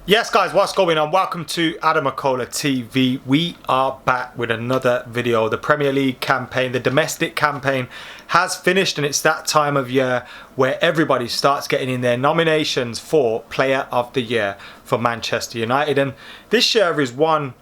Yes guys, what's going on? Welcome to McKola TV. We are back with another video. The Premier League campaign, the domestic campaign has finished, and it's that time of year where everybody starts getting in their nominations for Player of the Year for Manchester United. And this year is one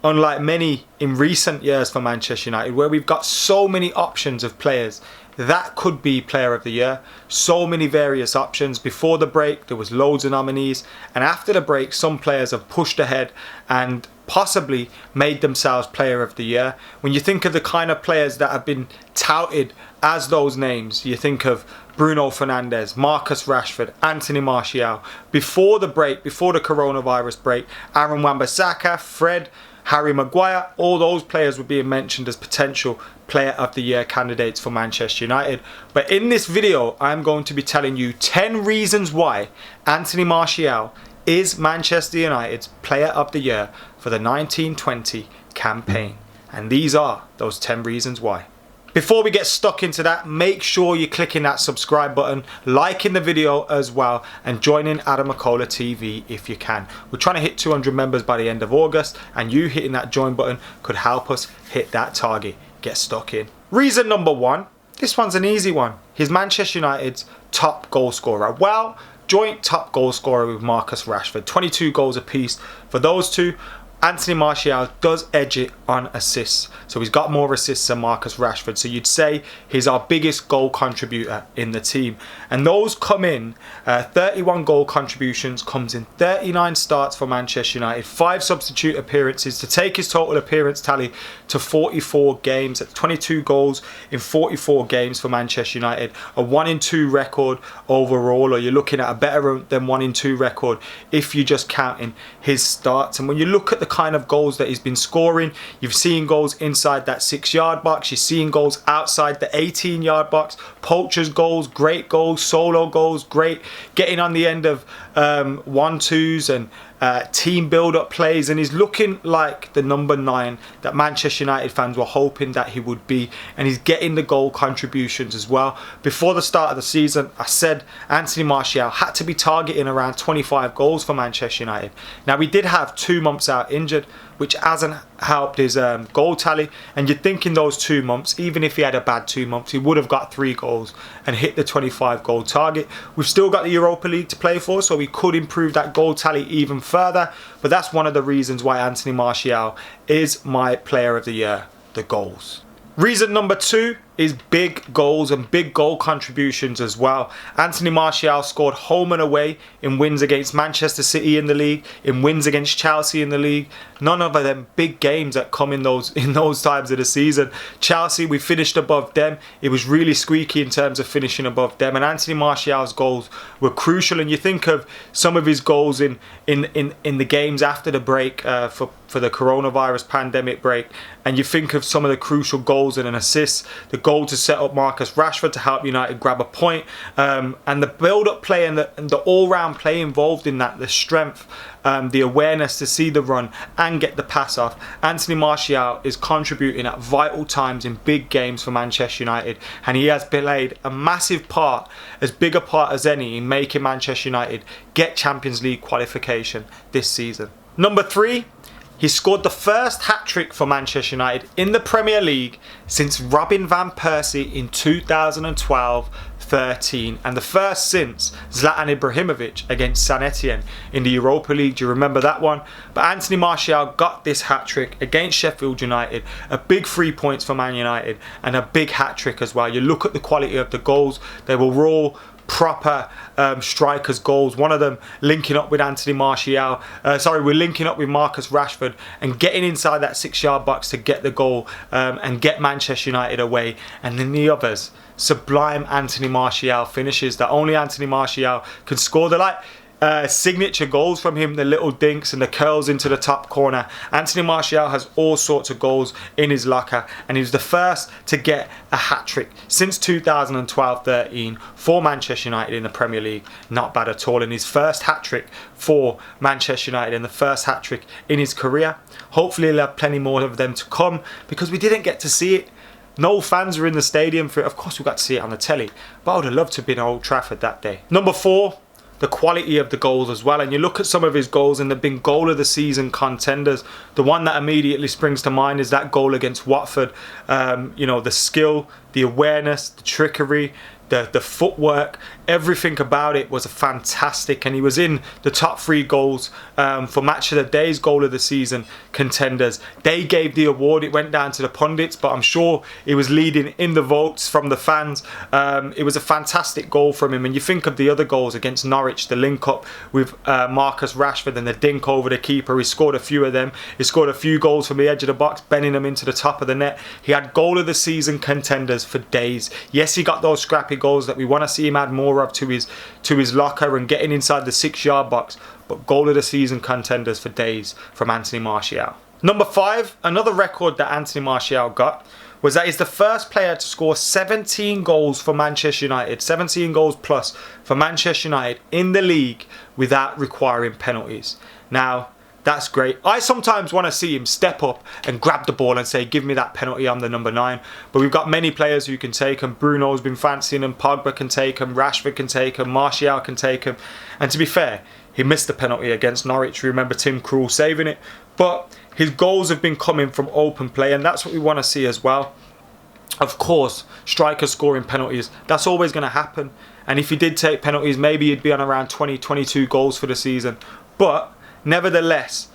unlike many in recent years for Manchester United, where we've got so many options of players that could be Player of the Year. So many various options. Before the break there was loads of nominees, and after the break some players have pushed ahead and possibly made themselves Player of the Year. When you think of the kind of players that have been touted as those names, you think of Bruno Fernandes, Marcus Rashford, Anthony Martial. Before the break, before the coronavirus break, Aaron Wan-Bissaka, Fred, Harry Maguire, all those players were being mentioned as potential Player of the Year candidates for Manchester United. But in this video, I'm going to be telling you 10 reasons why Anthony Martial is Manchester United's Player of the Year for the 1920 campaign. And these are those 10 reasons why. Before we get stuck into that, make sure you're clicking that subscribe button, liking the video as well, and joining McKola TV if you can. We're trying to hit 200 members by the end of August, and you hitting that join button could help us hit that target. Get stuck in. Reason number one, this one's an easy one. He's Manchester United's top goal scorer. Well, joint top goal scorer with Marcus Rashford. 22 goals apiece for those two. Anthony Martial does edge it on assists, so he's got more assists than Marcus Rashford, so you'd say he's our biggest goal contributor in the team. And those come in 31 goal contributions, comes in 39 starts for Manchester United, 5 substitute appearances to take his total appearance tally to 44 games. That's 22 goals in 44 games for Manchester United, a 1-in-2 record overall, or you're looking at a better than 1-in-2 record if you're just counting his starts. And when you look at the kind of goals that he's been scoring, you've seen goals inside that 6-yard box, you're seeing goals outside the 18-yard box, poachers goals, great goals, solo goals, great getting on the end of 1-2s and team build-up plays, and he's looking like the number 9 that Manchester United fans were hoping that he would be, and he's getting the goal contributions as well. Before the start of the season, I said Anthony Martial had to be targeting around 25 goals for Manchester United. Now, we did have 2 months out injured, which hasn't helped his goal tally, and you'd think in those 2 months, even if he had a bad 2 months, he would have got 3 goals and hit the 25 goal target. We've still got the Europa League to play for, so we could improve that goal tally even further, but that's one of the reasons why Anthony Martial is my Player of the Year, the goals. Reason number 2 is big goals and big goal contributions as well. Anthony Martial scored home and away in wins against Manchester City in the league, in wins against Chelsea in the league. None of them big games that come in those times of the season. Chelsea, we finished above them. It was really squeaky in terms of finishing above them, and Anthony Martial's goals were crucial. And you think of some of his goals in the games after the break for the coronavirus pandemic break, and you think of some of the crucial goals and an assist, the goal to set up Marcus Rashford to help United grab a point, and the build-up play and the all-round play involved in that, the strength, the awareness to see the run and get the pass off. Anthony Martial is contributing at vital times in big games for Manchester United, and he has played a massive part, as big a part as any, in making Manchester United get Champions League qualification this season. Number 3, he scored the first hat-trick for Manchester United in the Premier League since Robin van Persie in 2012-13, and the first since Zlatan Ibrahimovic against St Etienne in the Europa League. Do you remember that one? But Anthony Martial got this hat-trick against Sheffield United, a big 3 points for Man United and a big hat-trick as well. You look at the quality of the goals, they were all proper strikers' goals. One of them linking up with Anthony Martial, we're linking up with Marcus Rashford and getting inside that 6-yard box to get the goal and get Manchester United away. And then the others, sublime Anthony Martial finishes that only Anthony Martial can score. The signature goals from him, the little dinks and the curls into the top corner. Anthony Martial has all sorts of goals in his locker, and he was the first to get a hat-trick since 2012-13 for Manchester United in the Premier League. Not bad at all, and his first hat-trick for Manchester United and the first hat-trick in his career. Hopefully he'll have plenty more of them to come, because we didn't get to see it. No fans were in the stadium for it. Of course we got to see it on the telly, but I would have loved to have been at Old Trafford that day. Number 4, the quality of the goals as well. And you look at some of his goals and they've been goal of the season contenders. The one that immediately springs to mind is that goal against Watford. You know, the skill, the awareness, the trickery, the footwork, everything about it was fantastic, and he was in the top 3 goals for Match of the Day's goal of the season contenders. They gave the award, it went down to the pundits, but I'm sure he was leading in the votes from the fans. It was a fantastic goal from him, and you think of the other goals against Norwich, the link up with Marcus Rashford and the dink over the keeper. He scored a few of them. He scored a few goals from the edge of the box, bending them into the top of the net. He had goal of the season contenders for days. Yes, he got those scrappy goals that we want to see him add more of to his locker and getting inside the 6-yard box, but goal of the season contenders for days from Anthony Martial. Number 5, another record that Anthony Martial got was that he's the first player to score 17 goals for Manchester United, 17 goals plus for Manchester United in the league without requiring penalties. Now, that's great. I sometimes want to see him step up and grab the ball and say, give me that penalty, I'm the number 9. But we've got many players who can take him. Bruno's been fancying him, Pogba can take him, Rashford can take him, Martial can take him. And to be fair, he missed the penalty against Norwich. Remember Tim Krul saving it. But his goals have been coming from open play, and that's what we want to see as well. Of course, strikers scoring penalties, that's always going to happen. And if he did take penalties, maybe he'd be on around 20, 22 goals for the season. But nevertheless,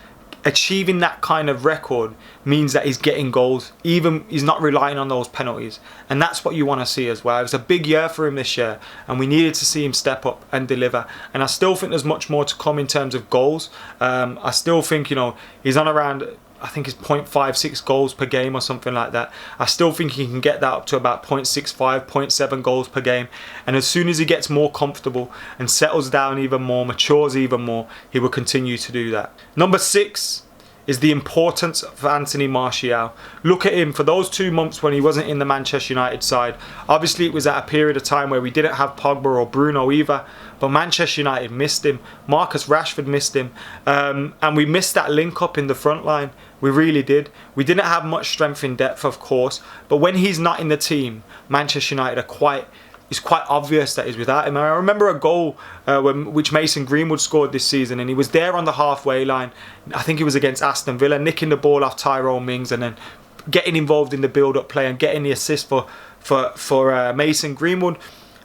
achieving that kind of record means that he's getting goals, even he's not relying on those penalties, and that's what you want to see as well. It was a big year for him this year, and we needed to see him step up and deliver. And I still think there's much more to come in terms of goals. I still think, you know, he's on around, I think it's 0.56 goals per game or something like that. I still think he can get that up to about 0.65, 0.7 goals per game. And as soon as he gets more comfortable and settles down even more, matures even more, he will continue to do that. Number 6 is the importance of Anthony Martial. Look at him for those 2 months when he wasn't in the Manchester United side. Obviously, it was at a period of time where we didn't have Pogba or Bruno either, but Manchester United missed him. Marcus Rashford missed him, and we missed that link up in the front line. We really did. We didn't have much strength in depth, of course, but when he's not in the team, Manchester United it's quite obvious that he's without him. I remember a goal which Mason Greenwood scored this season, and he was there on the halfway line. I think it was against Aston Villa, nicking the ball off Tyrone Mings and then getting involved in the build-up play and getting the assist for Mason Greenwood.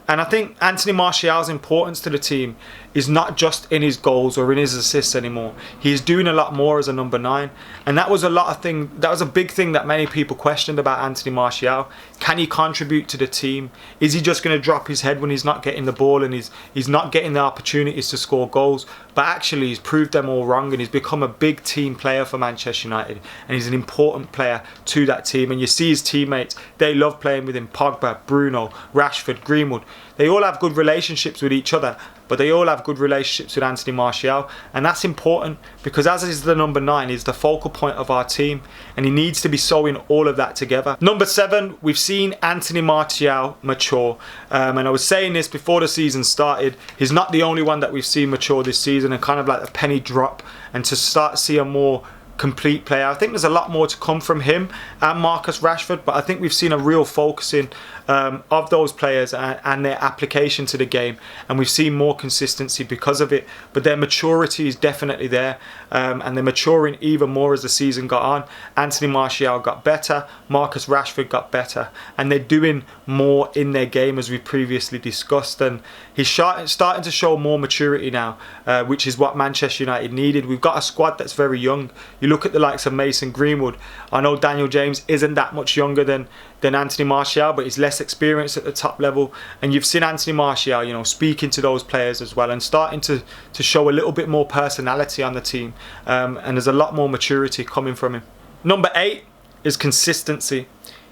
And I think Anthony Martial's importance to the team is not just in his goals or in his assists anymore. He's doing a lot more as a number 9, and that was a big thing that many people questioned about Anthony Martial. Can he contribute to the team? Is he just going to drop his head when he's not getting the ball and he's not getting the opportunities to score goals? But actually, he's proved them all wrong, and he's become a big team player for Manchester United, and he's an important player to that team. And you see his teammates, they love playing with him. Pogba, Bruno, Rashford, Greenwood, they all have good relationships with each other, but they all have good relationships with Anthony Martial, and that's important because as is the number 9, he's the focal point of our team, and he needs to be sewing all of that together. Number 7, we've seen Anthony Martial mature, and I was saying this before the season started, he's not the only one that we've seen mature this season and kind of like a penny drop, and to start to see a more complete player. I think there's a lot more to come from him and Marcus Rashford, but I think we've seen a real focusing of those players and their application to the game, and we've seen more consistency because of it. But their maturity is definitely there, and they're maturing even more as the season got on. Anthony Martial got better, Marcus Rashford got better, and they're doing more in their game as we previously discussed, and he's starting to show more maturity now, which is what Manchester United needed. We've got a squad that's very young. You look at the likes of Mason Greenwood. I know Daniel James isn't that much younger than Anthony Martial, but he's less experienced at the top level. And you've seen Anthony Martial, you know, speaking to those players as well and starting to show a little bit more personality on the team. And there's a lot more maturity coming from him. Number 8 is consistency.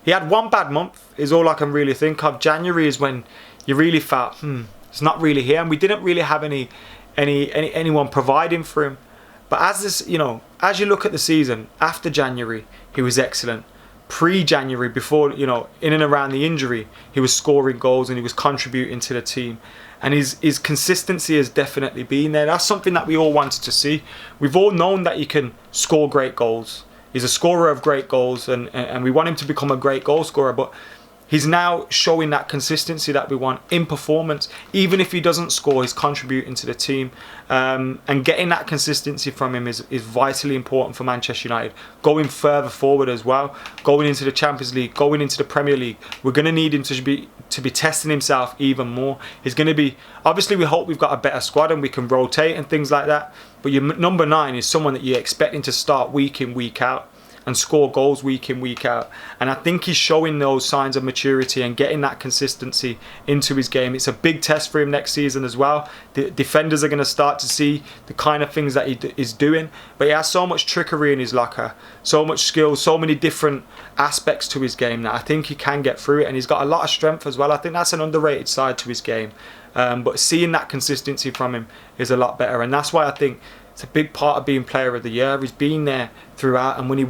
He had one bad month, is all I can really think of. January is when you really felt, it's not really here, and we didn't really have anyone providing for him. But as you look at the season, after January, he was excellent. Pre-January, before, in and around the injury, he was scoring goals and he was contributing to the team. And his consistency has definitely been there. That's something that we all wanted to see. We've all known that he can score great goals. He's a scorer of great goals, and we want him to become a great goal scorer. But he's now showing that consistency that we want in performance. Even if he doesn't score, he's contributing to the team. And getting that consistency from him is vitally important for Manchester United. Going further forward as well, going into the Champions League, going into the Premier League, we're going to need him to be testing himself even more. He's going to be, obviously we hope we've got a better squad and we can rotate and things like that. But your number 9 is someone that you're expecting to start week in, week out, and score goals week in, week out. And I think he's showing those signs of maturity and getting that consistency into his game. It's a big test for him next season as well. The defenders are going to start to see the kind of things that he is doing. But he has so much trickery in his locker, so much skill, so many different aspects to his game that I think he can get through it. And he's got a lot of strength as well. I think that's an underrated side to his game. But seeing that consistency from him is a lot better. And that's why I think it's a big part of being Player of the Year. He's been there throughout, and when he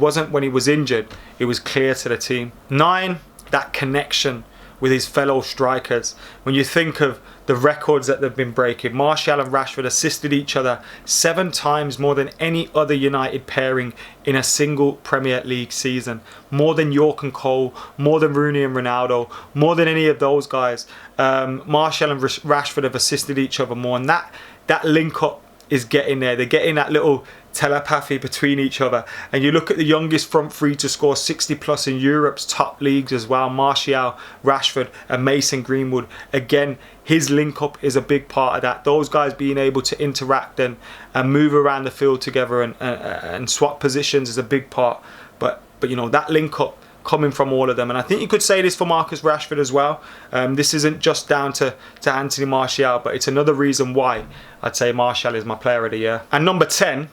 was injured, it was clear to the team. 9, that connection with his fellow strikers. When you think of the records that they've been breaking, Martial and Rashford assisted each other 7 times more than any other United pairing in a single Premier League season. More than York and Cole, more than Rooney and Ronaldo, more than any of those guys. Martial and Rashford have assisted each other more, and that link up is getting there. They're getting that little telepathy between each other. And you look at the youngest front three to score 60 plus in Europe's top leagues as well, Martial, Rashford and Mason Greenwood. Again, his link up is a big part of that. Those guys being able to interact and move around the field together and swap positions is a big part. But you know, that link up coming from all of them. And I think you could say this for Marcus Rashford as well. This isn't just down to Anthony Martial, but it's another reason why I'd say Martial is my Player of the Year. And number 10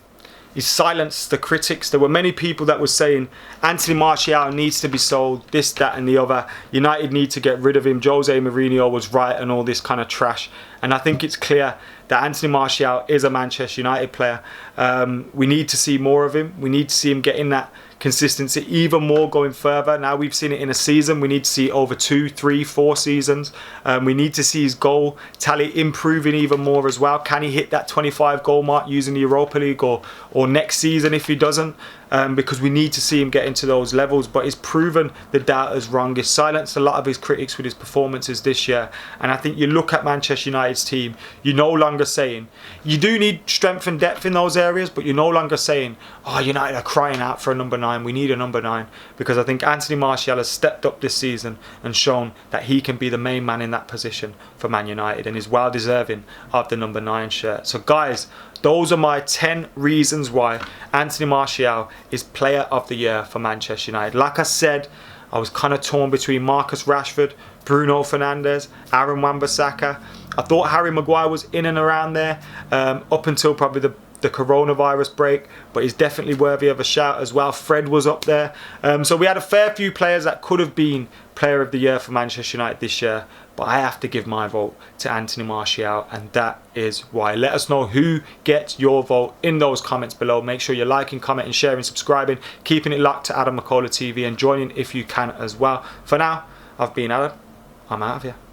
is silence the critics. There were many people that were saying Anthony Martial needs to be sold, this, that and the other. United need to get rid of him. Jose Mourinho was right and all this kind of trash. And I think it's clear that Anthony Martial is a Manchester United player. We need to see more of him. We need to see him getting that consistency even more going further. Now we've seen it in a season. We need to see it over 2, 3, 4 seasons. We need to see his goal tally improving even more as well. Can he hit that 25 goal mark using the Europa League or next season if he doesn't? Because we need to see him get into those levels. But he's proven the doubters wrong. He's silenced a lot of his critics with his performances this year. And I think you look at Manchester United's team, you're no longer saying, you do need strength and depth in those areas, but you're no longer saying, oh, United are crying out for a number 9. We need a number 9. Because I think Anthony Martial has stepped up this season and shown that he can be the main man in that position for Man United and is well deserving of the number 9 shirt. So guys, those are my 10 reasons why Anthony Martial is Player of the Year for Manchester United. Like I said, I was kind of torn between Marcus Rashford, Bruno Fernandes, Aaron Wan-Bissaka. I thought Harry Maguire was in and around there up until probably the coronavirus break, but he's definitely worthy of a shout as well. Fred was up there. So we had a fair few players that could have been Player of the Year for Manchester United this year, but I have to give my vote to Anthony Martial, and that is why. Let us know who gets your vote in those comments below. Make sure you're liking, commenting, sharing, subscribing, keeping it locked to Adam McKola TV, and joining if you can as well. For now, I've been Adam. I'm out of here.